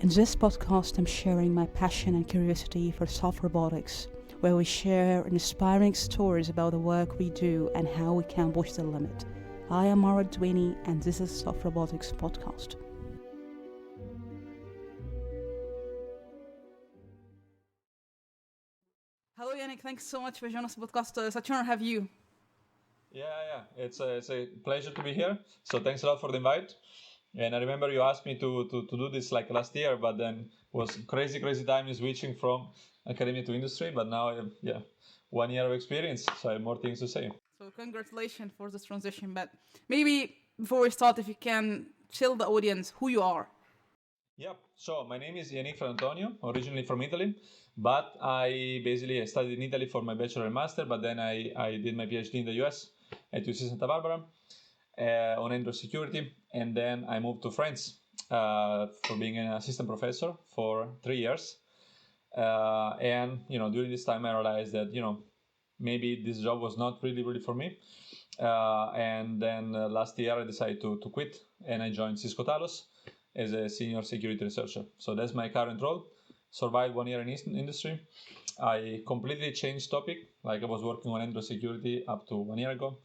In this podcast, I'm sharing my passion and curiosity for soft robotics, where we share inspiring stories about the work we do and how we can push the limit. I am Mara Dwayne, and this is Soft Robotics Podcast. Hello, Yanick. Thanks so much for joining us on the podcast. Such an honor to have you. Yeah. It's a pleasure to be here. So thanks a lot for the invite. And I remember you asked me to do this like last year, but then was crazy time switching from academia to industry. But now, 1 year of experience, so I have more things to say. So congratulations for this transition. But maybe before we start, if you can tell the audience who you are. Yep. So my name is Yanick Fratantonio, originally from Italy, but I basically studied in Italy for my bachelor and master, but then I did my PhD in the US at UC Santa Barbara on Android security, and then I moved to France for being an assistant professor for 3 years. And during this time I realized that maybe this job was not really for me. And then last year I decided to quit, and I joined Cisco Talos as a senior security researcher. So that's my current role. Survived 1 year in industry. I completely changed topic. Like I was working on Android security up to 1 year ago,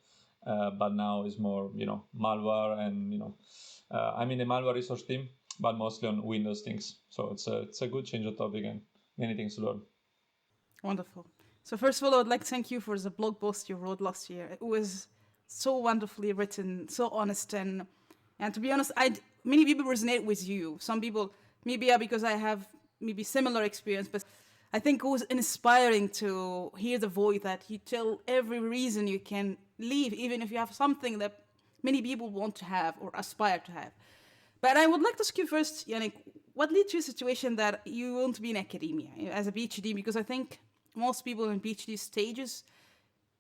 but now it's more malware, and I'm in the malware research team, but mostly on Windows things. So it's a good change of topic and many things to learn. Wonderful. So first of all, I would like to thank you for the blog post you wrote last year. It was so wonderfully written, so honest, and to be honest, many people resonate with you. Some people, maybe because I have maybe similar experience, but I think it was inspiring to hear the voice that you tell every reason you can leave, even if you have something that many people want to have or aspire to have. But I would like to ask you first, Yannick, what led to a situation that you want to be in academia as a PhD? Because I think most people in PhD stages,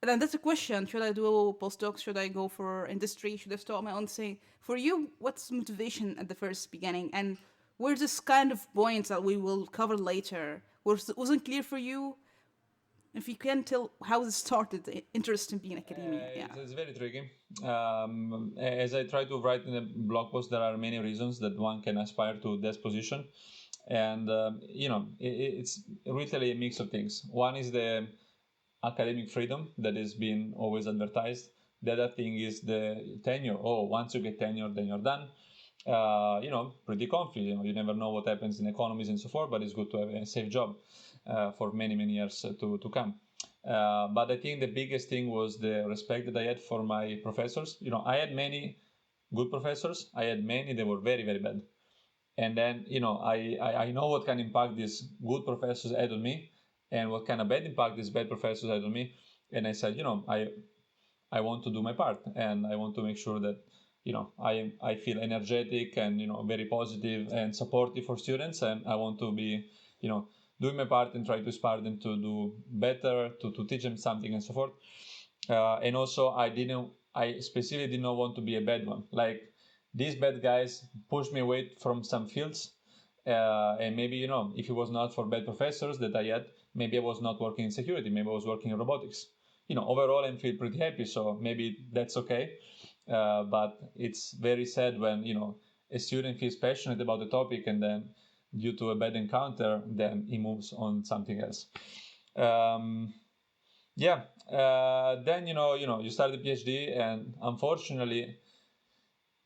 and that's a question: should I do postdocs? Should I go for industry? Should I start my own thing? For you, what's motivation at the first beginning, and were this kind of points that we will cover later wasn't clear for you? If you can tell how this started, the interest in being in academia, It's very tricky. As I try to write in a blog post, there are many reasons that one can aspire to this position, and it's really a mix of things. One is the academic freedom that is being always advertised. The other thing is the tenure. Oh, once you get tenure, then you're done. Pretty comfy. You never know what happens in economies and so forth, but it's good to have a safe job for many years to come. But I think the biggest thing was the respect that I had for my professors. I had many good professors. I had many that were very bad. And then I know what kind of impact these good professors had on me, and what kind of bad impact these bad professors had on me. And I said, I want to do my part, and I want to make sure that I feel energetic and very positive and supportive for students, and I want to be doing my part and try to inspire them to do better, to teach them something and so forth. And also I specifically did not want to be a bad one. Like, these bad guys pushed me away from some fields, and maybe if it was not for bad professors that I had, maybe I was not working in security, maybe I was working in robotics. Overall I feel pretty happy, so maybe that's okay. But it's very sad when a student feels passionate about the topic, and then due to a bad encounter, then he moves on something else. um, yeah then you start the PhD, and unfortunately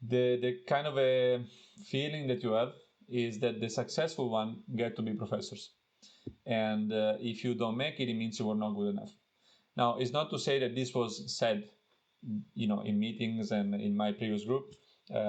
the kind of a feeling that you have is that the successful one get to be professors, and if you don't make it, it means you were not good enough. Now, it's not to say that this was said in meetings and in my previous group.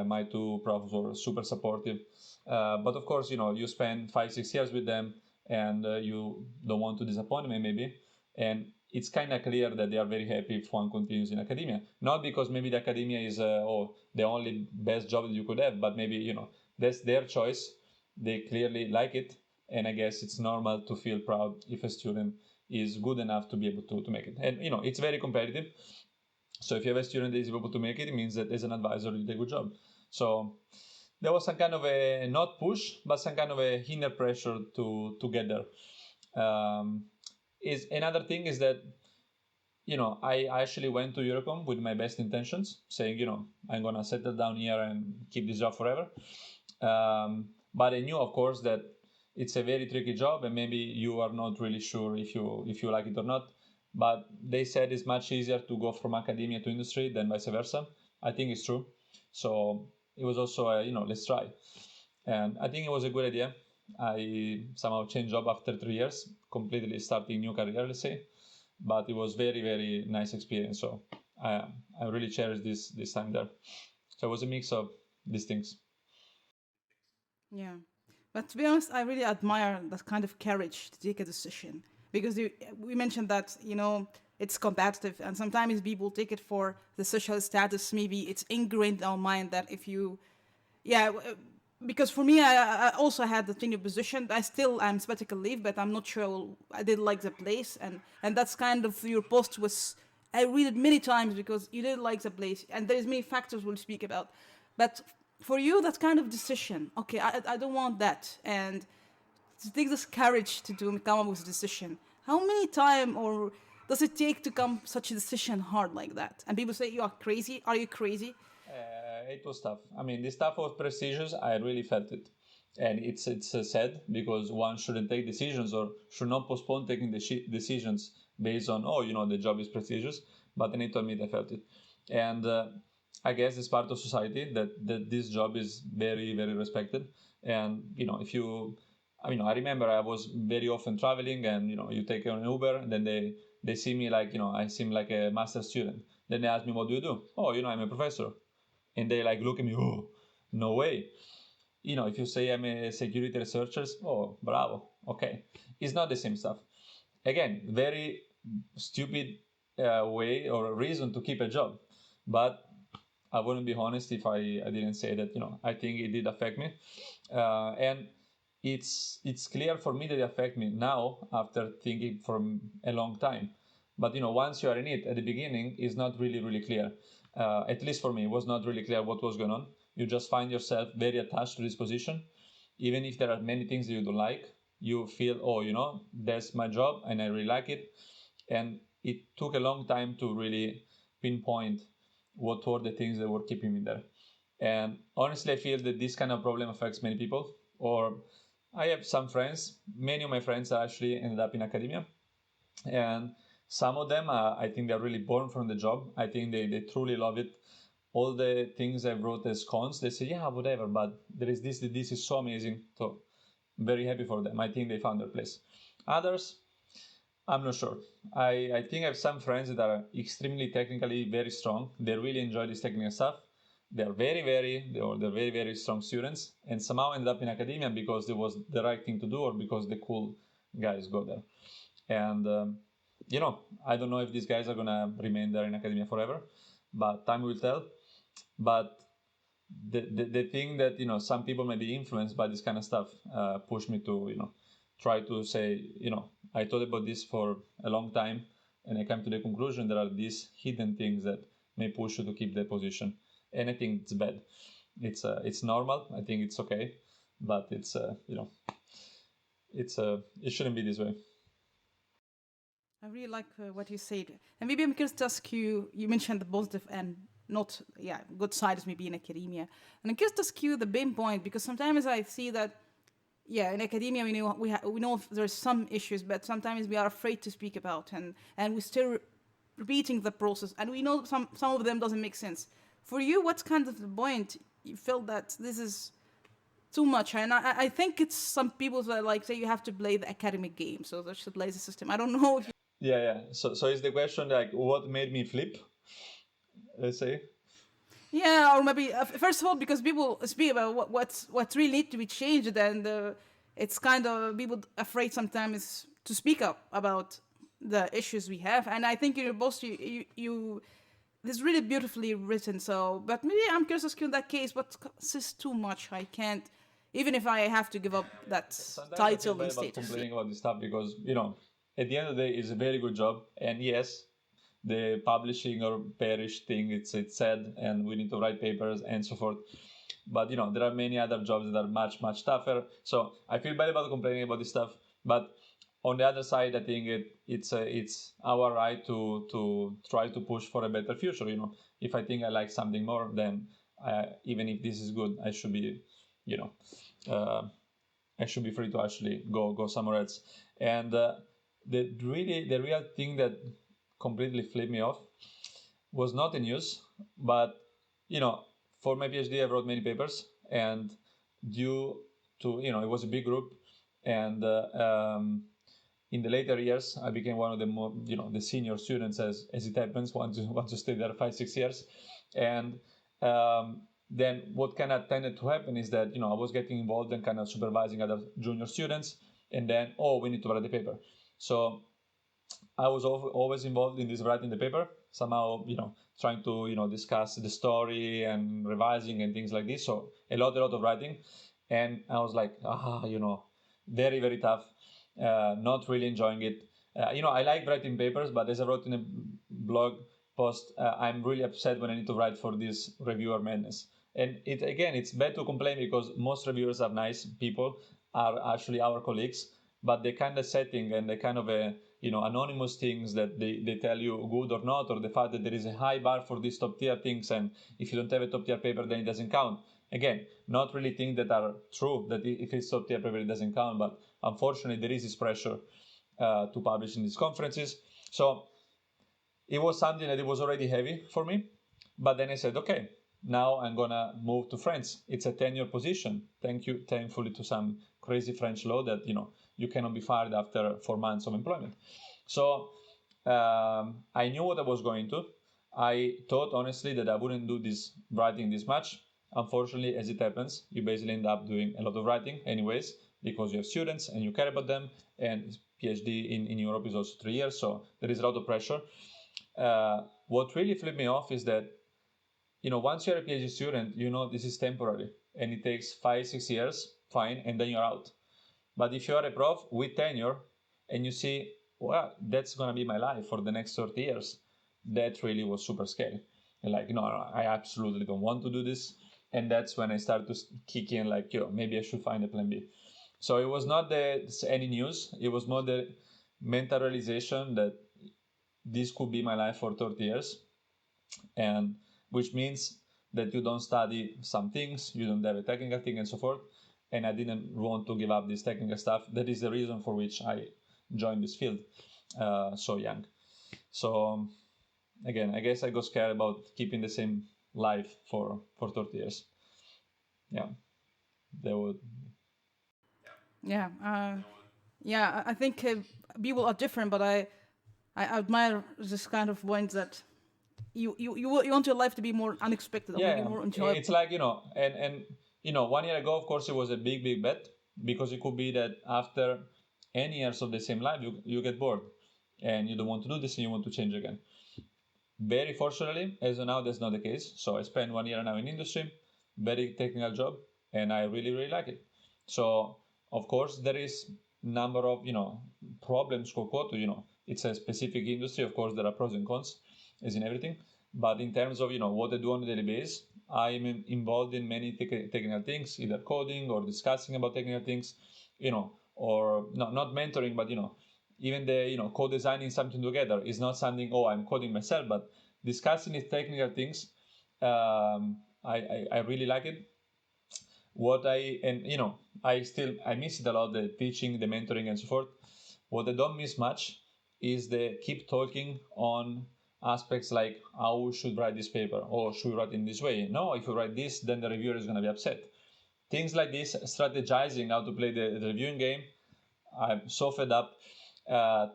My two profs were super supportive, but of course you spend 5-6 years with them, and you don't want to disappoint them maybe, and it's kind of clear that they are very happy if one continues in academia, not because maybe the academia is the only best job that you could have, but maybe that's their choice. They clearly like it, and I guess it's normal to feel proud if a student is good enough to be able to make it. And it's very competitive, so if you have a student that is able to make it, it means that as an advisor you did a good job. So there was some kind of a, not push, but some kind of a inner pressure to get there. Is another thing is that I actually went to Eurocom with my best intentions, saying I'm gonna settle down here and keep this job forever. But I knew, of course, that it's a very tricky job, and maybe you are not really sure if you like it or not. But they said it's much easier to go from academia to industry than vice versa. I think it's true. So it was also let's try, and I think it was a good idea. I somehow changed job after 3 years, completely starting new career, let's say. But it was very nice experience. So I I really cherish this time there. So it was a mix of these things. Yeah. But to be honest, I really admire that kind of courage to take a decision because we mentioned that, it's competitive and sometimes people take it for the social status. Maybe it's ingrained in our mind that if you, yeah, because for me, I also had the senior position. I still am sabbatical leave, but I'm not sure I did like the place. And that's kind of your post was, I read it many times because you did like the place. And there's many factors we'll speak about. But for you, that kind of decision, okay, I don't want that. And to take this courage to come up with a decision. How many time or does it take to come such a decision hard like that? And people say you are crazy. Are you crazy? It was tough. I mean, this stuff was prestigious. I really felt it, and it's sad because one shouldn't take decisions or should not postpone taking decisions based on the job is prestigious. But I need to admit I felt it, and I guess it's part of society that this job is very respected. And if you, I remember I was very often traveling, and you take an Uber, and then they see me like I seem like a master student. Then they ask me, what do you do? Oh, I'm a professor, and they like look at me, oh, no way. If you say I'm a security researcher, oh, bravo, okay. It's not the same stuff. Again, very stupid way or reason to keep a job. But I wouldn't be honest if I didn't say that, I think it did affect me. And it's clear for me that it affect me now after thinking for a long time. But once you are in it at the beginning, it's not really clear. At least for me, it was not really clear what was going on. You just find yourself very attached to this position, even if there are many things that you don't like. You feel, oh, that's my job and I really like it. And it took a long time to really pinpoint what were the things that were keeping me there. And honestly, I feel that this kind of problem affects many people. Or I have some friends, many of my friends actually ended up in academia. And some of them, I think they're really born from the job. I think they truly love it. All the things I wrote as cons, they say, yeah, whatever, but there is this is so amazing. So I'm very happy for them. I think they found their place. Others, I'm not sure. I think I have some friends that are extremely technically very strong. They really enjoy this technical stuff. They're very strong students, and somehow ended up in academia because it was the right thing to do, or because the cool guys go there. And I don't know if these guys are gonna remain there in academia forever, but time will tell. But the thing that some people may be influenced by this kind of stuff push me to try to say I thought about this for a long time, and I come to the conclusion there are these hidden things that may push you to keep the position, and I think it's bad. It's normal. I think it's okay, but it shouldn't be this way. I really like what you said. And maybe I'm curious to ask you, you mentioned the positive and not, yeah, good sides maybe in academia. And I'm curious to ask you the main point because sometimes I see that, yeah, in academia we know there's some issues, but sometimes we are afraid to speak about and we're still repeating the process. And we know some of them doesn't make sense. For you, what's kind of the point you feel that this is too much? And I think it's some people that like say you have to play the academic game, so they should play the system. I don't know if Yeah. So is the question like what made me flip? Let's say. yeah, or maybe first of all, because people speak about what really need to be changed, and it's kind of people afraid sometimes to speak up about the issues we have. And I think you're both you this is really beautifully written. So, but maybe I'm curious to ask you in that case, what is too much? I can't, even if I have to give up that Sometimes I feel title bad and about status. complaining about this stuff because at the end of the day, it's a very good job, and yes, the publishing or perish thing, it's sad, and we need to write papers and so forth. But there are many other jobs that are much tougher. So I feel bad about complaining about this stuff, but on the other side, I think it's our right to try to push for a better future. If I think I like something more, then even if this is good, I should be, you know. I should be free to actually go somewhere else. And the real thing that completely flipped me off was not the news, but for my PhD, I wrote many papers, and due to it was a big group, and in the later years, I became one of the more the senior students as it happens once you stay there 5-6 years, and then what kind of tended to happen is that I was getting involved in kind of supervising other junior students, and then we need to write the paper, so I was always involved in this writing the paper, somehow, trying to, discuss the story and revising and things like this. So a lot of writing. And I was like, very, very tough. Not really enjoying it. I like writing papers, but as I wrote in a blog post, I'm really upset when I need to write for this reviewer madness. And it's bad to complain because most reviewers are nice people, are actually our colleagues, but the kind of setting and the kind of anonymous things that they tell you good or not, or the fact that there is a high bar for these top tier things, and if you don't have a top tier paper, then it doesn't count. Again, not really things that are true, that if it's top tier paper, it doesn't count, but unfortunately, there is this pressure to publish in these conferences. So it was something that it was already heavy for me, but then I said, okay, now I'm gonna move to France. It's a tenure position. Thankfully to some crazy French law that you cannot be fired after 4 months of employment. So I knew what I was going to. I thought honestly that I wouldn't do this writing this much. Unfortunately, as it happens, you basically end up doing a lot of writing anyways, because you have students and you care about them, and PhD in Europe is also 3 years, so there is a lot of pressure. What really flipped me off is that once you're a PhD student, this is temporary and it takes 5-6 years, fine, and then you're out. But if you are a prof with tenure and you see, well, that's gonna be my life for the next 30 years, that really was super scary. And like, no, I absolutely don't want to do this. And that's when I started to kick in, like, maybe I should find a plan B. So it was not any news. It was more the mental realization that this could be my life for 30 years, and which means that you don't study some things, you don't have a technical thing and so forth. And I didn't want to give up this technical stuff. That is the reason for which I joined this field so young. So again, I guess I got scared about keeping the same life for 30 years. Yeah, that would. Yeah. Yeah, I think people are different, but I admire this kind of point that you want your life to be more unexpected or maybe Yeah, more it's enjoyable. like, and 1 year ago, of course, it was a big bet, because it could be that after any years of the same life, you get bored and you don't want to do this and you want to change again. Very fortunately, as of now, that's not the case. So I spent 1 year now in industry, very technical job, and I really, really like it. So of course there is number of problems, it's a specific industry. Of course there are pros and cons, as in everything. But in terms of what I do on a daily basis, I'm involved in many technical things, either coding or discussing about technical things, or not mentoring, but even the co-designing something together is not something, I'm coding myself, but discussing these technical things. I really like it. What I and I miss it a lot, the teaching, the mentoring, and so forth. What I don't miss much is the keep talking on aspects like how we should write this paper, or should we write in this way. No, if you write this, then the reviewer is going to be upset. Things like this, strategizing how to play the reviewing game. I'm so fed up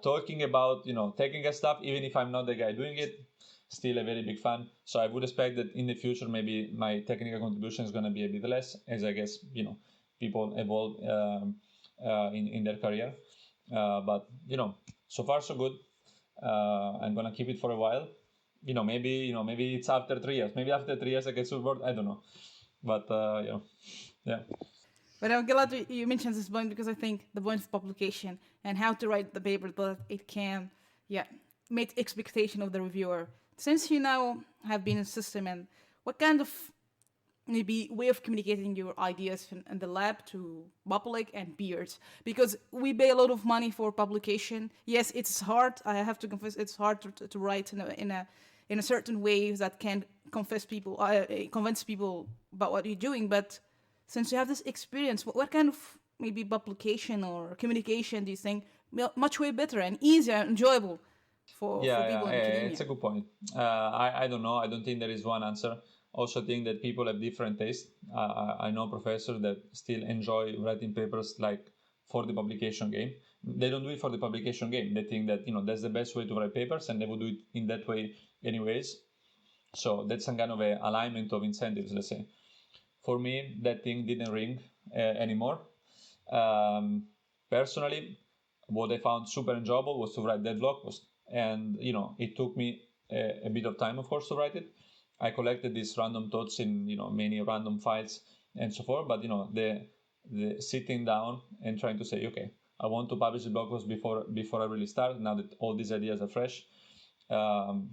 talking about technical stuff, even if I'm not the guy doing it. Still a very big fan. So I would expect that in the future maybe my technical contribution is going to be a bit less, as I guess people evolve in their career. But so far so good. I'm gonna keep it for a while. Maybe it's after 3 years. Maybe after 3 years I get super bored. I don't know. But yeah. But I'm glad you mentioned this point because I think the point of publication and how to write the paper that it can, yeah, meet expectation of the reviewer. Since you now have been in system, and what kind of maybe way of communicating your ideas in the lab to public and peers, because we pay a lot of money for publication. Yes, it's hard. I have to confess, it's hard to write in a certain way that can convince people about what you're doing. But since you have this experience, what kind of maybe publication or communication do you think much way better and easier and enjoyable for people in It's academia? a good point. I don't know. I don't think there is one answer. Also, think that people have different tastes. I know professors that still enjoy writing papers like for the publication game. They don't do it for the publication game. They think that that's the best way to write papers, and they would do it in that way anyways. So that's some kind of a alignment of incentives, let's say. For me, that thing didn't ring anymore. Um, Personally, what I found super enjoyable was to write that blog post, and it took me a bit of time, of course, to write it. I collected these random thoughts in many random files and so forth. But the sitting down and trying to say, okay, I want to publish the blog post before I really start. Now that all these ideas are fresh, um,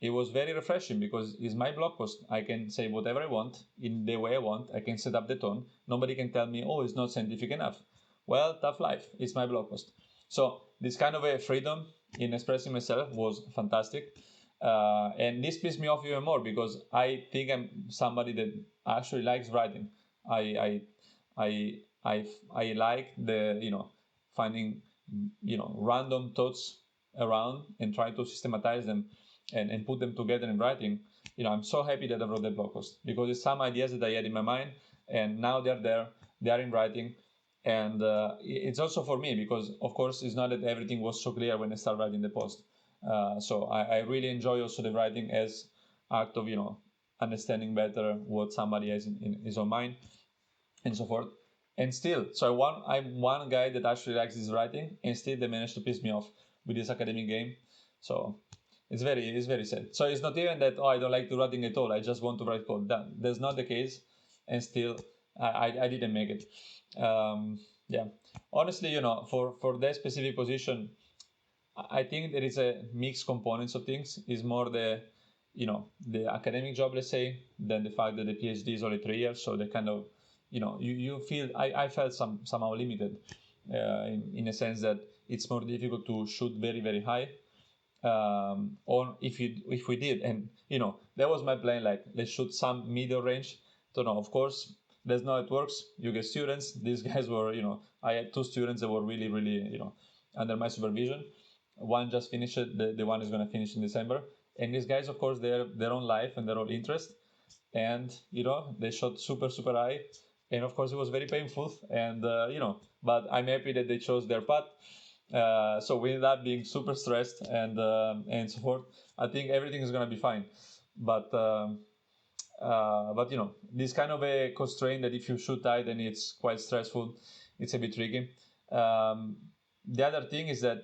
it was very refreshing because it's my blog post. I can say whatever I want in the way I want. I can set up the tone. Nobody can tell me, oh, it's not scientific enough. Well, tough life. It's my blog post. So this kind of a freedom in expressing myself was fantastic. And this pissed me off even more because I think I'm somebody that actually likes writing. I I I I like the finding random thoughts around and trying to systematize them and put them together in writing. I'm so happy that I wrote that blog post because it's some ideas that I had in my mind, and now they're there, they are in writing. And it's also for me because, of course, it's not that everything was so clear when I started writing the post. So I really enjoy also the writing as act of understanding better what somebody has in his own mind and so forth. And still, so I'm one guy that actually likes this writing, and still they managed to piss me off with this academic game. So it's very sad. So it's not even that I don't like to writing at all. I just want to write code. That's not the case, and still I didn't make it. Yeah, honestly, for that specific position, I think there is a mixed components of things. Is more the academic job, let's say, than the fact that the PhD is only 3 years. So the kind of you feel I felt somehow limited in a sense that it's more difficult to shoot very very high. Or if we did, and that was my plan, like let's shoot some middle range. Don't know, of course that's not how it works. You get students. These guys were I had two students that were really really under my supervision. One just finished it, the one is going to finish in December, and these guys, of course, they're their own life and their own interest, and they shot super super high, and of course it was very painful, and but I'm happy that they chose their path. So we ended up being super stressed and so forth. I think everything is going to be fine, but this kind of a constraint that if you shoot high then it's quite stressful. It's a bit tricky. The other thing is that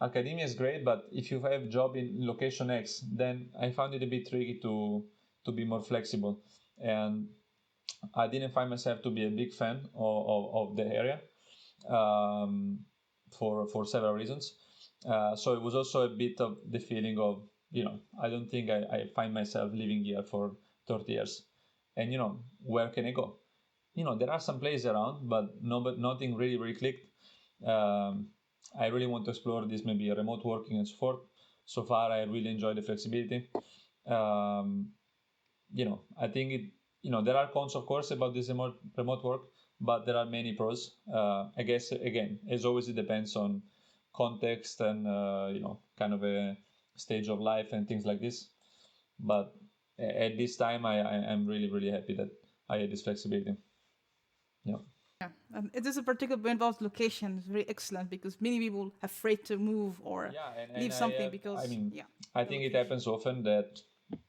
academia is great, but if you have job in location X, then I found it a bit tricky to be more flexible, and I didn't find myself to be a big fan of the area, um, for several reasons. So it was also a bit of the feeling of I don't think I find myself living here for 30 years, and where can I go? There are some places around, but no, but nothing really really clicked. Um, I really want to explore this, maybe remote working and so forth. So far, I really enjoy the flexibility. Um, I think there are cons, of course, about this remote work, but there are many pros. I guess again, as always, it depends on context and kind of a stage of life and things like this. But at this time, I'm really really happy that I had this flexibility. Yeah. Yeah, it is a particular involved location. It's very excellent because many people are afraid to move or Yeah, and leave I something have, I because mean, yeah, I the think it location. happens often that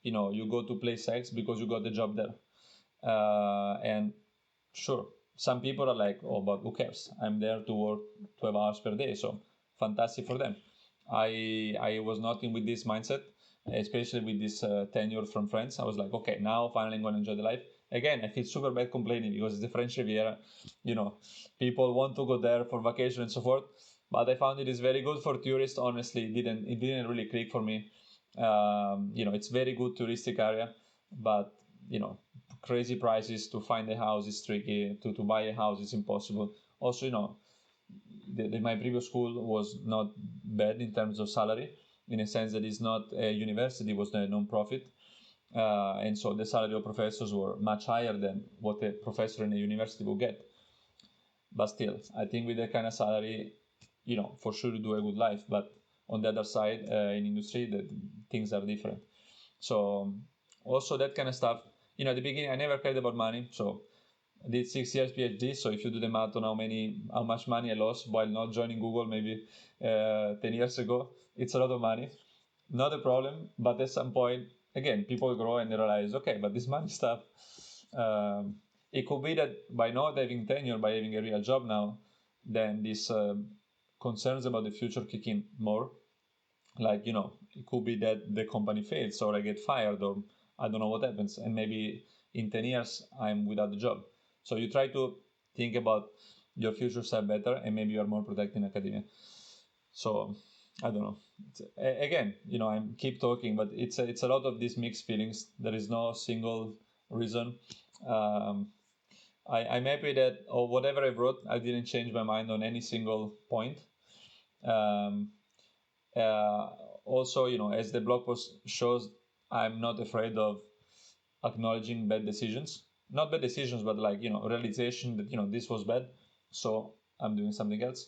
you go to play sex because you got the job there. And sure, some people are like, oh, but who cares? I'm there to work 12 hours per day, so fantastic for them. I was not in with this mindset, especially with this tenure from France. I was like, okay, now finally I'm going to enjoy the life. Again, I feel super bad complaining because it's the French Riviera. You know, people want to go there for vacation and so forth. But I found it is very good for tourists. Honestly, it didn't really click for me. It's very good touristic area, but crazy prices to find a house is tricky. To buy a house is impossible. Also, my previous school was not bad in terms of salary, in a sense that it's not a university, it was a non-profit. and so the salary of professors were much higher than what a professor in a university would get. But still, I think with that kind of salary, for sure you do a good life. But on the other side, in industry, the things are different. So also that kind of stuff. At the beginning, I never cared about money. So I did 6 years PhD. So if you do the math on how much money I lost while not joining Google maybe 10 years ago, it's a lot of money. Not a problem. But at some point, again, people grow and they realize, okay, but this money stuff. Um, it could be that by not having tenure, by having a real job now, then these concerns about the future kick in more. Like, it could be that the company fails or I get fired or I don't know what happens. And maybe in 10 years, I'm without a job. So you try to think about your future self better and maybe you are more protected in academia. So I don't know. Again, I keep talking, but it's a lot of these mixed feelings. There is no single reason. Um, I'm happy that or whatever I wrote, I didn't change my mind on any single point. Um, uh, Also, as the blog post shows, I'm not afraid of acknowledging bad decisions. Not bad decisions, but like realization that this was bad, so I'm doing something else.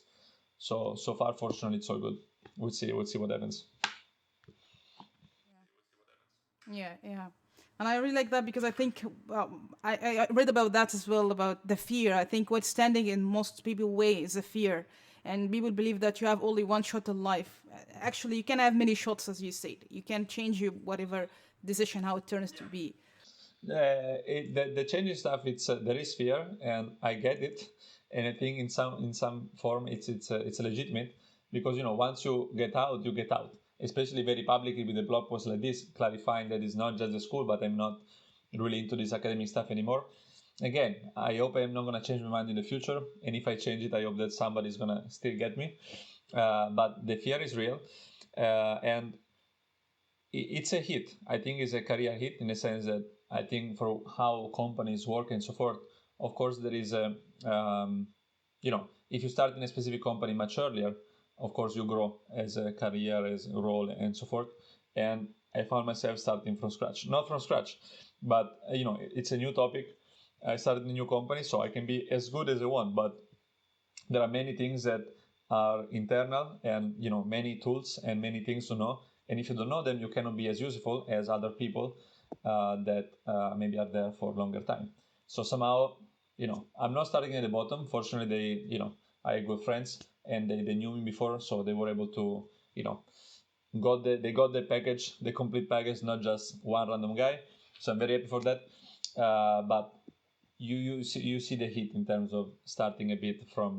So far, fortunately, it's all good. We'll see what happens. Yeah, yeah. And I really like that because I think I read about that as well about the fear. I think what's standing in most people's way is the fear, and people believe that you have only one shot in life. Actually, you can have many shots, as you said. You can change your whatever decision how it turns to be. The changing stuff, it's there is fear, and I get it, and I think in some form it's legitimate because once you get out, you get out. Especially very publicly with a blog post like this, clarifying that it's not just the school, but I'm not really into this academic stuff anymore. Again, I hope I'm not gonna change my mind in the future, and if I change it, I hope that somebody's gonna still get me. But the fear is real, and it's a hit. I think it's a career hit in the sense that I think for how companies work and so forth, of course, there is if you start in a specific company much earlier, of course, you grow as a career, as a role, and so forth. And I found myself starting from scratch. Not from scratch, but, it's a new topic. I started a new company, so I can be as good as I want, but there are many things that are internal and many tools and many things to know, and if you don't know them you cannot be as useful as other people that maybe are there for a longer time. So somehow I'm not starting at the bottom. Fortunately, I have good friends and they knew me before, so they were able to they got the package, the complete package, not just one random guy. So I'm very happy for that. But you see the hit in terms of starting a bit from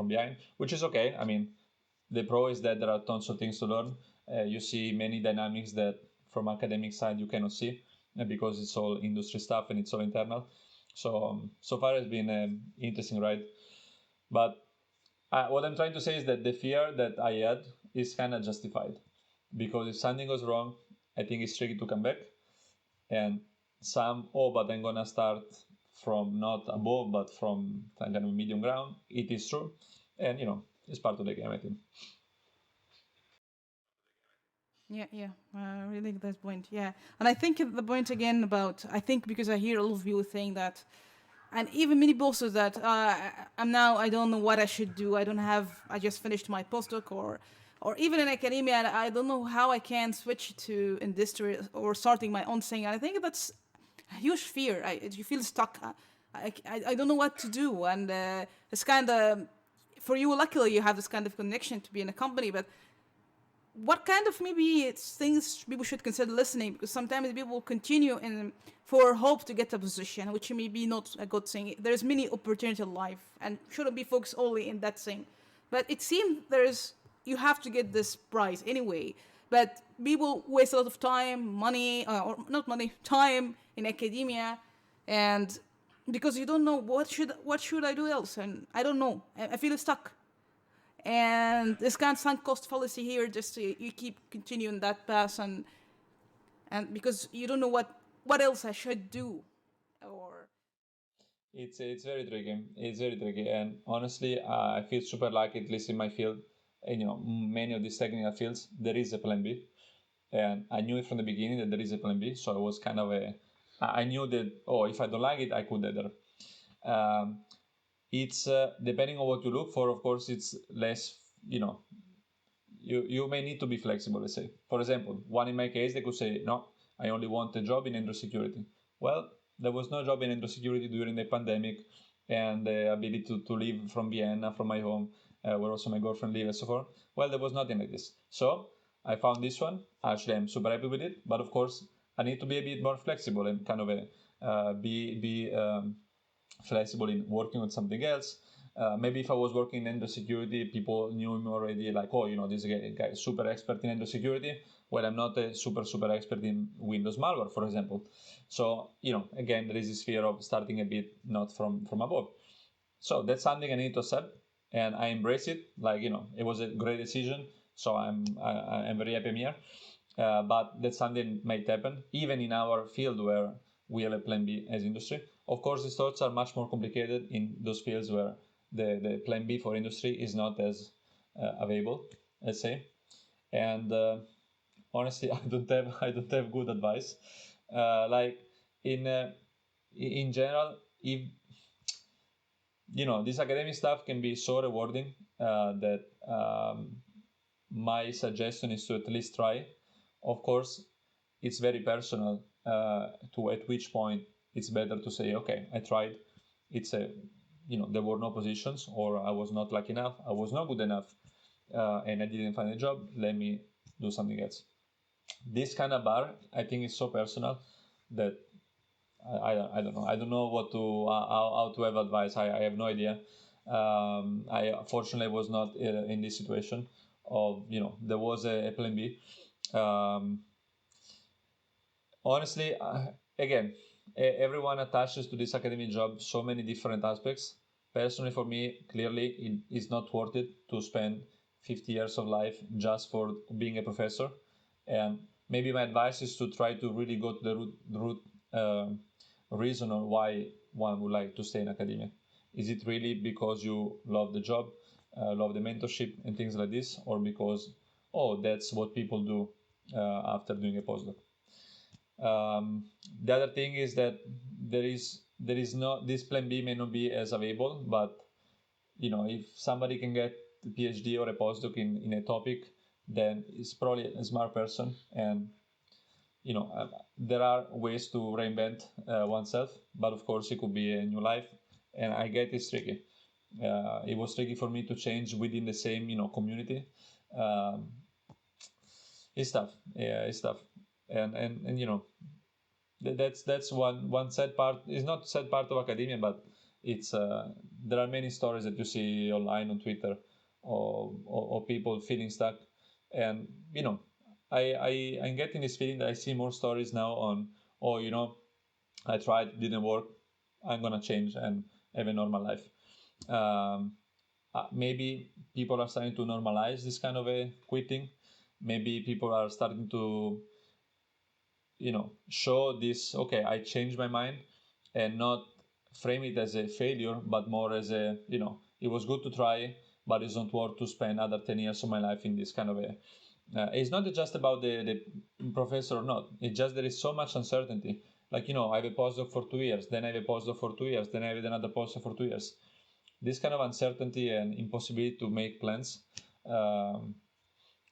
behind, which is okay. I mean, the pro is that there are tons of things to learn. You see many dynamics that from academic side you cannot see because it's all industry stuff and it's all internal. So far it's been an interesting ride. But what I'm trying to say is that the fear that I had is kind of justified because if something goes wrong, I think it's tricky to come back. And but I'm gonna start from not above but from kind of medium ground. It is true, and it's part of the game, I think. Yeah, yeah, I really like that point. Yeah, and I think the point again about I think because I hear a lot of people saying that, and even many bosses that I'm now I don't know what I should do. I just finished my postdoc or even in academia I don't know how I can switch to industry or starting my own thing. And I think that's a huge fear. You feel stuck. I don't know what to do, and it's kind of for you. Luckily, you have this kind of connection to be in a company, but what kind of maybe it's things people should consider listening, because sometimes people continue in for hope to get a position which may be not a good thing. There's many opportunity in life and shouldn't be focused only in that thing, but it seems there's you have to get this prize anyway. But people waste a lot of time, money, or not money, time in academia, and because you don't know what should I do else, and I don't know. I feel stuck, and this kind of sunk cost fallacy here, just you keep continuing that path, and because you don't know what else I should do, or It's very tricky. It's very tricky, and honestly, I feel super lucky, at least in my field. And many of these technical fields, there is a plan B. and I knew it from the beginning that there is a plan B. So it was kind of I knew that, oh, if I don't like it, I could either. It's depending on what you look for, of course, it's less, you may need to be flexible, let's say. For example, one in my case, they could say, no, I only want a job in endro security. Well, there was no job in endro security during the pandemic, and the ability to live from Vienna, from my home, where also my girlfriend lives and so forth. Well, there was nothing like this. So I found this one. Actually, I'm super happy with it. But of course, I need to be a bit more flexible and kind of be flexible in working with something else. Maybe if I was working in endor security, people knew me already, like, oh, this guy is super expert in endor security. Well, I'm not a super expert in Windows malware, for example. So, again, there is this fear of starting a bit not from above. So that's something I need to accept, and I embrace it. Like, it was a great decision. So I'm very happy I'm here. But that's something might happen even in our field where we have a plan B as industry. Of course, the thoughts are much more complicated in those fields where the plan B for industry is not as available, let's say. And honestly, I don't have good advice. Like in general, if this academic stuff can be so rewarding that my suggestion is to at least try. Of course, it's very personal to at which point it's better to say, okay, I tried. It's there were no positions, or I was not lucky enough, I was not good enough, and I didn't find a job. Let me do something else. This kind of bar, I think, is so personal that I don't know. I don't know what to how to have advice. I have no idea. I fortunately was not in this situation of there was a plan B. Um, Honestly, again, everyone attaches to this academic job so many different aspects. Personally, for me, clearly, it is not worth it to spend 50 years of life just for being a professor. And maybe my advice is to try to really go to the root reason on why one would like to stay in academia. Is it really because you love the job, love the mentorship and things like this, or because, oh, that's what people do after doing a postdoc? The other thing is that there is no, this plan B may not be as available, but if somebody can get a PhD or a postdoc in a topic, then it's probably a smart person. And there are ways to reinvent oneself, but of course it could be a new life, and I get it's tricky. It was tricky for me to change within the same community. Um, it's tough. Yeah, it's tough. And that's one sad part. It's not sad part of academia, but it's there are many stories that you see online on Twitter, or people feeling stuck. And I'm getting this feeling that I see more stories now on, oh, I tried, didn't work, I'm gonna change and have a normal life. Maybe people are starting to normalize this kind of a quitting. Maybe people are starting to show this, okay, I changed my mind, and not frame it as a failure, but more as a, it was good to try, but it's not worth to spend another 10 years of my life in this kind of a it's not just about the professor or not. It's just there is so much uncertainty. Like, I have a postdoc for 2 years, then I have a postdoc for 2 years, then I have another postdoc for 2 years. This kind of uncertainty and impossibility to make plans,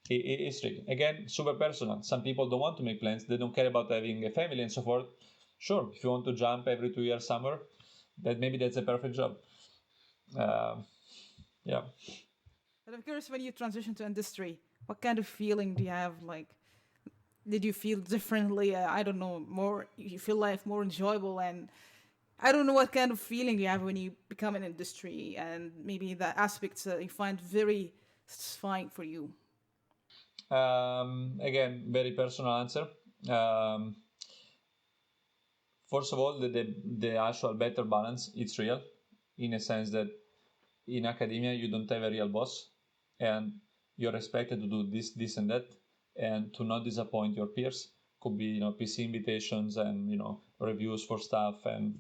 it's tricky. Again, super personal. Some people don't want to make plans. They don't care about having a family and so forth. Sure, if you want to jump every 2 years somewhere, maybe that's a perfect job. Yeah. But I'm curious, when you transition to industry, what kind of feeling do you have? Like, did you feel differently? I don't know, more, you feel life more enjoyable, and I don't know what kind of feeling you have when you become an industry, and maybe the aspects that you find very satisfying for you. Again, very personal answer. Um, First of all, the actual better balance, it's real, in a sense that in academia you don't have a real boss, and you're expected to do this and that, and to not disappoint your peers. Could be PC invitations, and reviews for stuff, and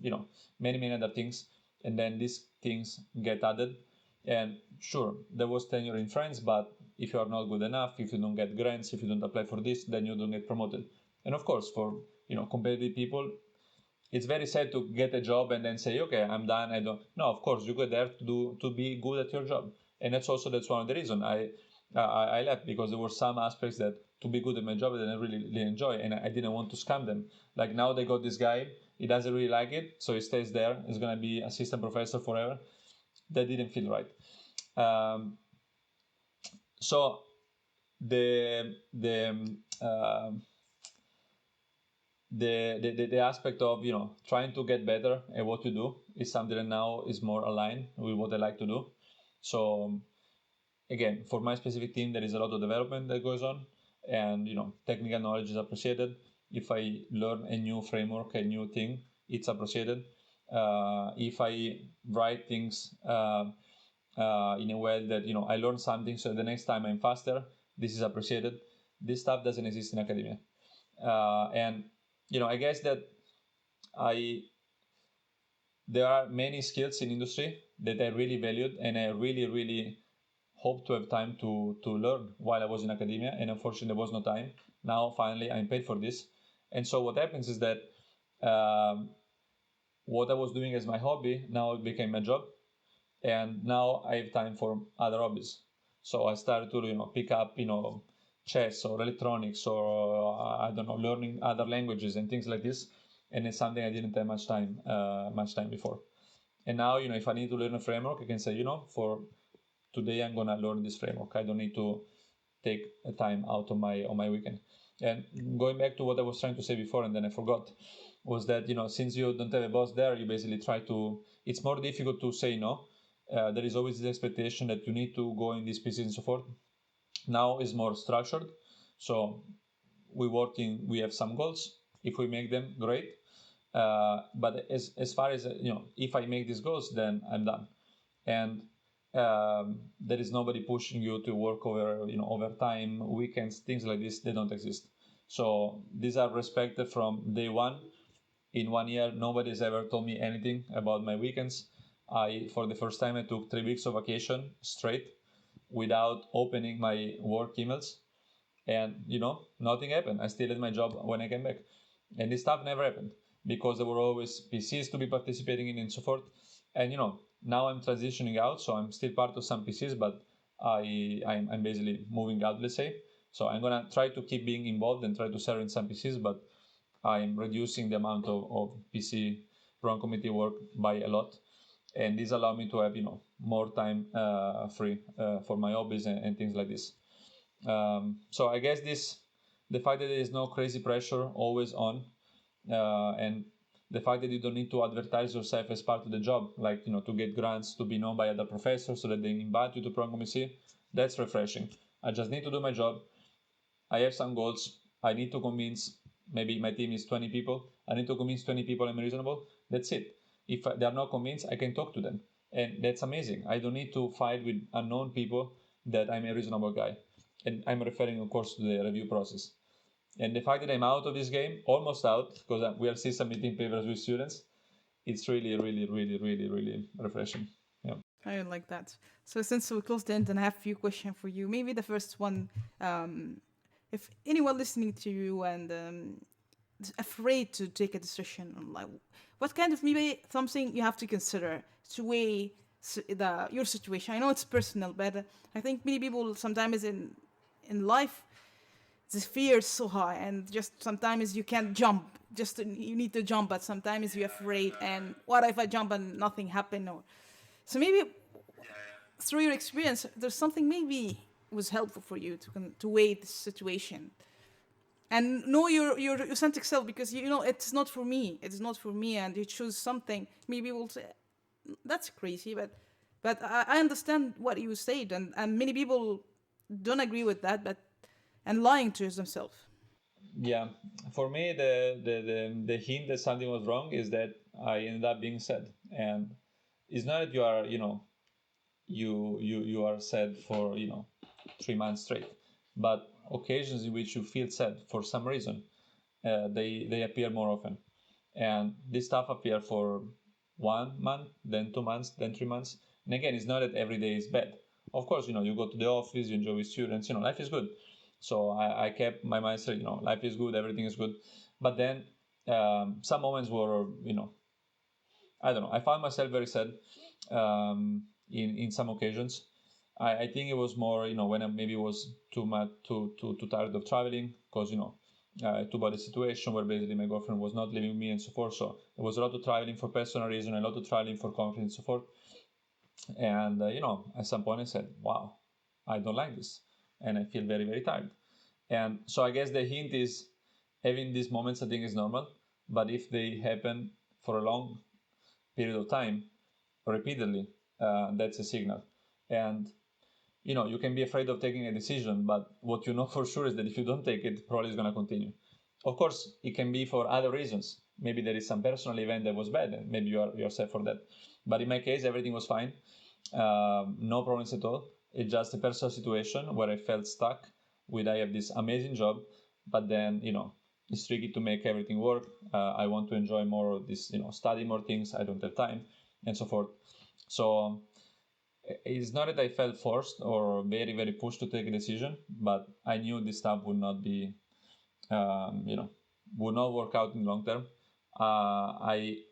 many other things. And then these things get added, and sure, there was tenure in France, but if you are not good enough, if you don't get grants, if you don't apply for this, then you don't get promoted. And of course, for competitive people, it's very sad to get a job and then say, okay, I'm done. I don't. No, of course, you go there to be good at your job, and that's one of the reasons I left, because there were some aspects that to be good at my job that I really enjoy, and I didn't want to scam them. Like now they got this guy, he doesn't really like it, so he stays there. He's gonna be assistant professor forever. That didn't feel right. So the aspect of trying to get better at what you do is something that now is more aligned with what I like to do. So again, for my specific team, there is a lot of development that goes on, and technical knowledge is appreciated. If I learn a new framework, a new thing, it's appreciated. If I write things in a way that I learn something, so the next time I'm faster, this is appreciated. This stuff doesn't exist in academia, and I guess that there are many skills in industry that I really valued, and I really hope to have time to learn while I was in academia, and unfortunately there was no time. Now finally I'm paid for this, and so what happens is that what I was doing as my hobby now it became my job, and now I have time for other hobbies. So I started to pick up chess or electronics or I don't know, learning other languages and things like this, and it's something I didn't have much time before. And now if I need to learn a framework, I can say for today I'm gonna learn this framework. I don't need to take a time out on my weekend. And going back to what I was trying to say before, and then I forgot, was that since you don't have a boss there, you basically try to. It's more difficult to say no. There is always this expectation that you need to go in this pieces and so forth. Now is more structured, so we have some goals. If we make them, great. But as far as if I make these goals, then I'm done, and there is nobody pushing you to work over overtime, weekends, things like this. They don't exist. So these are respected from day one. In 1 year, nobody has ever told me anything about my weekends. For the first time, I took 3 weeks of vacation straight without opening my work emails, and nothing happened. I still had my job when I came back, and this stuff never happened because there were always PCs to be participating in and so forth. And now I'm transitioning out, so I'm still part of some PCs, but I'm basically moving out, let's say. So I'm gonna try to keep being involved and try to serve in some PCs, but I'm reducing the amount of PC run committee work by a lot, and this allows me to have more time free for my hobbies and things like this. So I guess the fact that there is no crazy pressure always on, and the fact that you don't need to advertise yourself as part of the job, like to get grants, to be known by other professors so that they invite you to program committee, that's refreshing. I just need to do my job. I have some goals. I need to convince, maybe my team is 20 people. I need to convince 20 people I'm reasonable. That's it. If they are not convinced, I can talk to them. And that's amazing. I don't need to fight with unknown people that I'm a reasonable guy. And I'm referring, of course, to the review process. And the fact that I'm out of this game, almost out, because we are still submitting papers with students, it's really refreshing. Yeah. I like that. So since we closed the end, and I have a few questions for you. Maybe the first one, if anyone listening to you and is afraid to take a decision on like what kind of maybe something you have to consider to weigh your situation. I know it's personal, but I think many people sometimes in life the fear is so high, and just sometimes you can't jump. Just you need to jump, but sometimes you're afraid. And what if I jump and nothing happen? Or so maybe through your experience, there's something maybe was helpful for you to weigh the situation and know your authentic self, because it's not for me. It's not for me, and you choose something. Maybe we'll say that's crazy, but I understand what you said, and many people don't agree with that, but and lying to themselves. Yeah, for me, the hint that something was wrong is that I ended up being sad, and it's not that you are you are sad for 3 months straight, but occasions in which you feel sad for some reason, they appear more often, and this stuff appear for 1 month, then 2 months, then 3 months, and again, it's not that every day is bad. Of course, you go to the office, you enjoy with students, life is good. So I kept my mindset, life is good, everything is good. But then some moments were, I don't know, I found myself very sad in some occasions. I think it was more, when I maybe was too much too tired of traveling, because too bad a situation where basically my girlfriend was not living with me and so forth. So there was a lot of traveling for personal reason, a lot of traveling for conference and so forth. And at some point I said, "Wow, I don't like this, and I feel very very tired." And so I guess the hint is having these moments. I think is normal, but if they happen for a long period of time, repeatedly, that's a signal. And you can be afraid of taking a decision, but what you know for sure is that if you don't take it, probably it's going to continue. Of course, it can be for other reasons. Maybe there is some personal event that was bad, and maybe you're set for that. But in my case, everything was fine, no problems at all. It's just a personal situation where I felt stuck. With I have this amazing job, but then it's tricky to make everything work. I want to enjoy more of this, study more things. I don't have time, and so forth. So it's not that I felt forced or very, very pushed to take a decision, but I knew this stuff would not be, would not work out in the long term.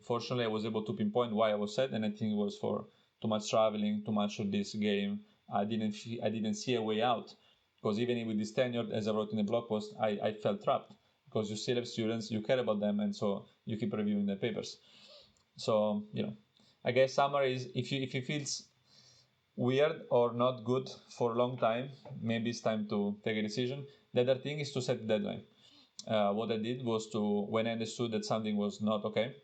Fortunately, I was able to pinpoint why I was sad, and I think it was for too much traveling, too much of this game. I didn't see a way out, because even with this tenure, as I wrote in the blog post, I felt trapped, because you still have students, you care about them, and so you keep reviewing their papers. So I guess summary is, if you feels weird or not good for a long time, maybe it's time to take a decision. The other thing is to set a deadline. What I did was when I understood that something was not okay,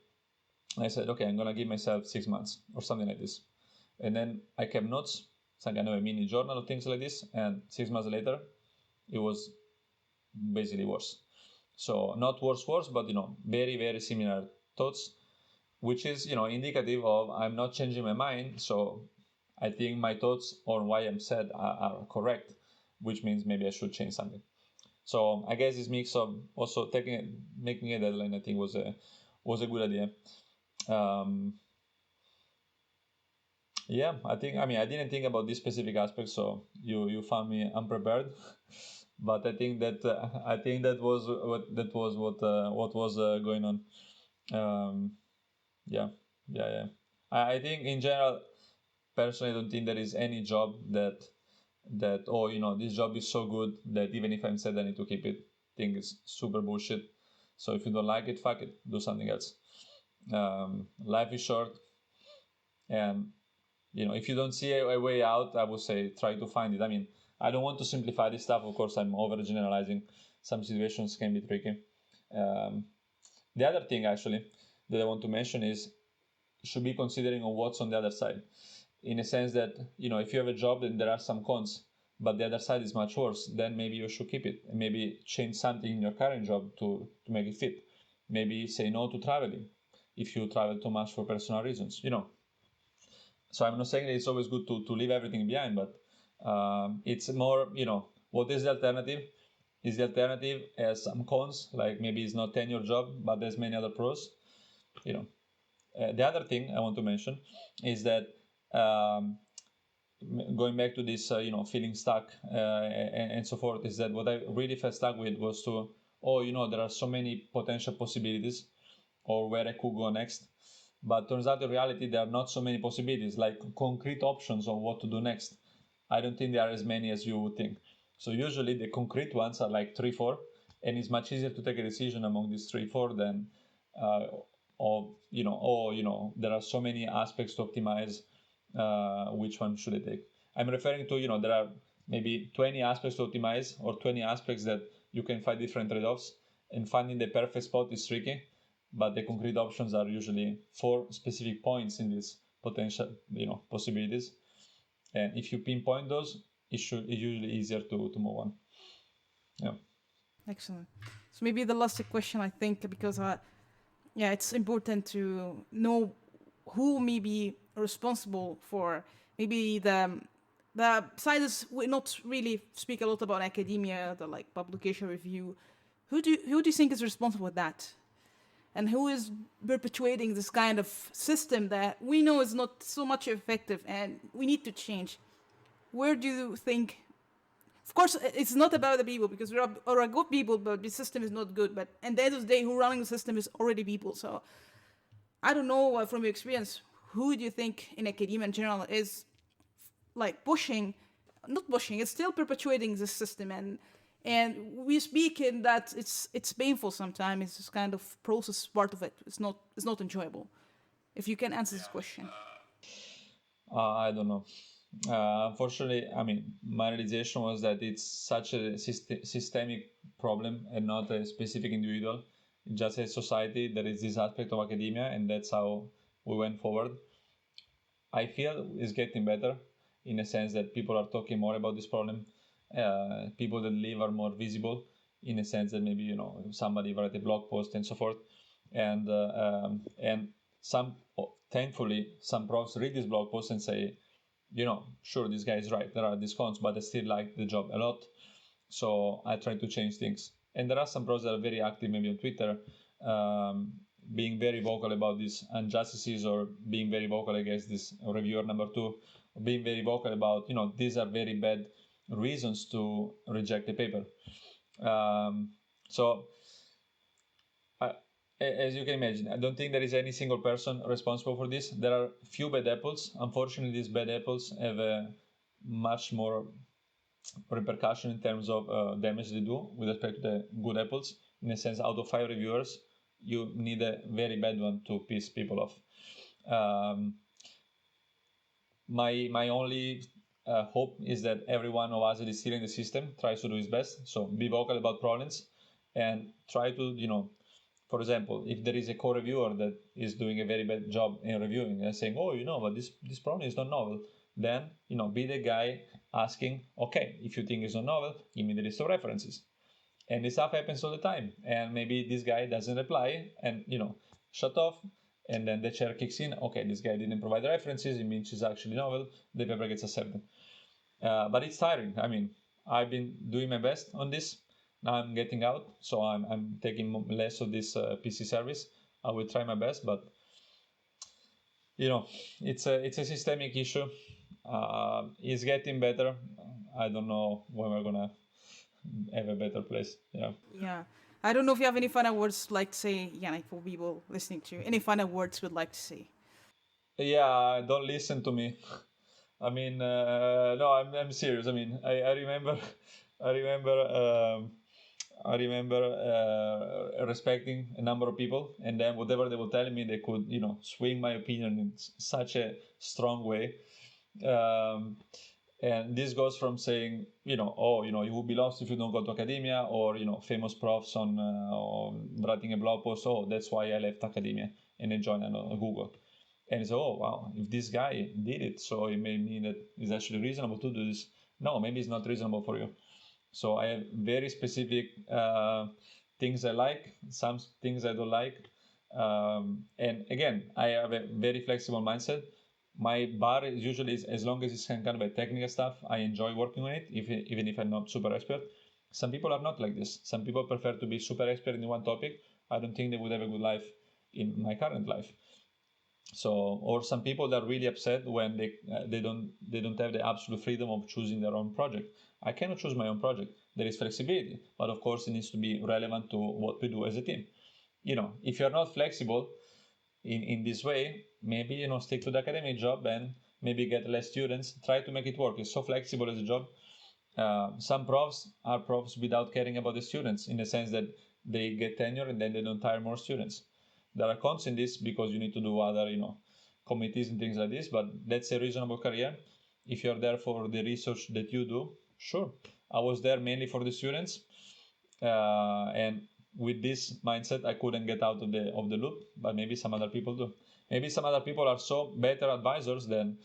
I said, okay, I'm gonna give myself 6 months or something like this. And then I kept notes, some kind of a mini journal of things like this, and 6 months later, it was basically worse. So not worse, but very, very similar thoughts, which is indicative of I'm not changing my mind. So I think my thoughts on why I'm sad are correct, which means maybe I should change something. So I guess this mix of also making a deadline, I think was a good idea. Yeah, I didn't think about this specific aspect, so you found me unprepared. But I think that was what was going on. Um, yeah, yeah. I think in general, personally, I don't think there is any job that this job is so good that even if I'm sad, I need to keep it. I think it's super bullshit. So if you don't like it, fuck it, do something else. Life is short, and if you don't see a way out, I would say try to find it. I don't want to simplify this stuff. Of course, I'm overgeneralizing. Some situations can be tricky. Um, the other thing actually that I want to mention is should be considering on what's on the other side, in a sense that if you have a job and there are some cons, but the other side is much worse, then maybe you should keep it and maybe change something in your current job to make it fit. Maybe say no to traveling if you travel too much for personal reasons. So I'm not saying that it's always good to leave everything behind, but it's more, what is the alternative? Is the alternative as some cons, like maybe it's not tenure job, but there's many other pros. The other thing I want to mention is that um, going back to this, feeling stuck and so forth, is that what I really felt stuck with was there are so many potential possibilities or where I could go next. But turns out in reality, there are not so many possibilities, like concrete options on what to do next. I don't think there are as many as you would think. So usually the concrete ones are like 3, 4, and it's much easier to take a decision among these 3, 4 than, there are so many aspects to optimize. Which one should I take? I'm referring to, there are maybe 20 aspects to optimize or 20 aspects that you can find different trade-offs, and finding the perfect spot is tricky. But the concrete options are usually 4 specific points in these potential, possibilities. And if you pinpoint those, it's usually easier to move on. Yeah. Excellent. So maybe the last question, I think, because it's important to know who may be responsible for maybe the scientists will not really speak a lot about academia, the like publication review. Who do you think is responsible for that? And who is perpetuating this kind of system that we know is not so much effective and we need to change? where do you think? Of course, it's not about the people because we're good people, but the system is not good. But at the end of the day, who running the system is already people. So I don't know from your experience, who do you think in academia in general is like pushing, not pushing, it's still perpetuating this system, and we speak in that it's painful sometimes. It's just kind of process part of it. It's not enjoyable. If you can answer this question. I don't know. Unfortunately, I mean, my realization was that it's such a systemic problem and not a specific individual. Just a society, there is this aspect of academia, and that's how we went forward. I feel it's getting better in a sense that people are talking more about this problem. People that live are more visible in a sense that maybe somebody write a blog post and so forth, and some thankfully some profs read this blog post and say, sure, this guy is right. There are these cons, but I still like the job a lot. So I try to change things. And there are some pros that are very active, maybe on Twitter, being very vocal about these injustices, or being very vocal against this reviewer number 2, or being very vocal about, these are very bad reasons to reject a paper. So as you can imagine, I don't think there is any single person responsible for this. There are few bad apples. Unfortunately, these bad apples have a much more repercussion in terms of damage they do with respect to the good apples. In a sense, out of 5 reviewers, you need a very bad one to piss people off. My only hope is that every one of us that is still in the system tries to do his best. So be vocal about problems and try to, for example, if there is a co-reviewer that is doing a very bad job in reviewing and saying, but this problem is not novel, then, be the guy asking, okay, if you think it's not novel, give me the list of references. And this stuff happens all the time. And maybe this guy doesn't reply and, shut off. And then the chair kicks in. Okay, this guy didn't provide the references. It means it's actually novel. The paper gets accepted. But it's tiring. I mean, I've been doing my best on this. Now I'm getting out, so I'm taking less of this PC service. I will try my best, but it's a systemic issue. It's getting better. I don't know when we're gonna have a better place. Yeah. Yeah. I don't know if you have any final words like to say, Yanick, for people listening to you. Any final words you would like to say? Yeah, don't listen to me. I mean, no, I'm serious. I mean, I remember, I remember, respecting a number of people, and then whatever they were telling me, they could, swing my opinion in such a strong way. And this goes from saying, you will be lost if you don't go to academia, or, famous profs on writing a blog post, that's why I left academia and I joined Google. And so, oh, wow, if this guy did it, so it may mean that it's actually reasonable to do this. No, maybe it's not reasonable for you. So I have very specific things I like, some things I don't like. And again, I have a very flexible mindset. My bar is usually, as long as it's kind of a technical stuff, I enjoy working on it, even if I'm not super expert. Some people are not like this. Some people prefer to be super expert in one topic. I don't think they would have a good life in my current life. So, or some people that are really upset when they don't have the absolute freedom of choosing their own project. I cannot choose my own project. There is flexibility, but of course it needs to be relevant to what we do as a team. If you're not flexible in this way, maybe stick to the academic job and maybe get less students. Try to make it work. It's so flexible as a job. Some profs are profs without caring about the students, in the sense that they get tenure and then they don't hire more students. There are cons in this because you need to do other, committees and things like this, but that's a reasonable career. If you're there for the research that you do, sure. I was there mainly for the students, and with this mindset, I couldn't get out of the loop, but maybe some other people do. Maybe some other people are so better advisors than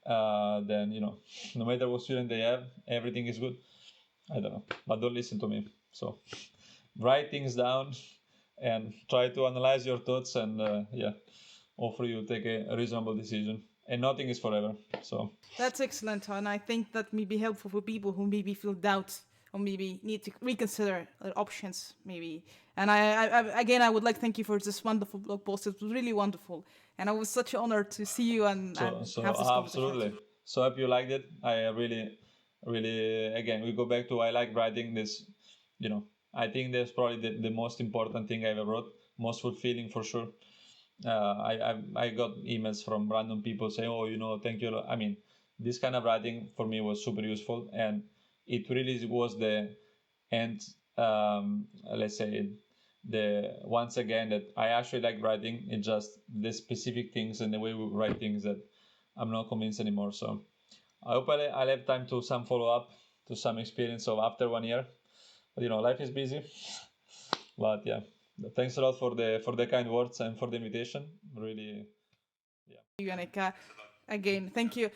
no matter what student they have, everything is good. I don't know, but don't listen to me. So write things down and try to analyze your thoughts, and hopefully you take a reasonable decision. And nothing is forever. So That's excellent, and I think that may be helpful for people who maybe feel doubt or maybe need to reconsider their options, maybe. And again, I would like to thank you for this wonderful blog post. It was really wonderful, and it was such an honor to see you and have this conversation. absolutely. So happy you liked it. I really, again, we go back to I like writing this. I think that's probably the most important thing I ever wrote, most fulfilling for sure. I got emails from random people saying, "Oh, thank you." I mean, this kind of writing for me was super useful, and it really was the end. Let's say the once again that I actually like writing. It's just the specific things and the way we write things that I'm not convinced anymore. So I hope I'll have time to some follow up to some experience of after 1 year. But life is busy. But yeah, thanks a lot for the kind words and for the invitation. Really, yeah. You, Yanick. Again, thank you.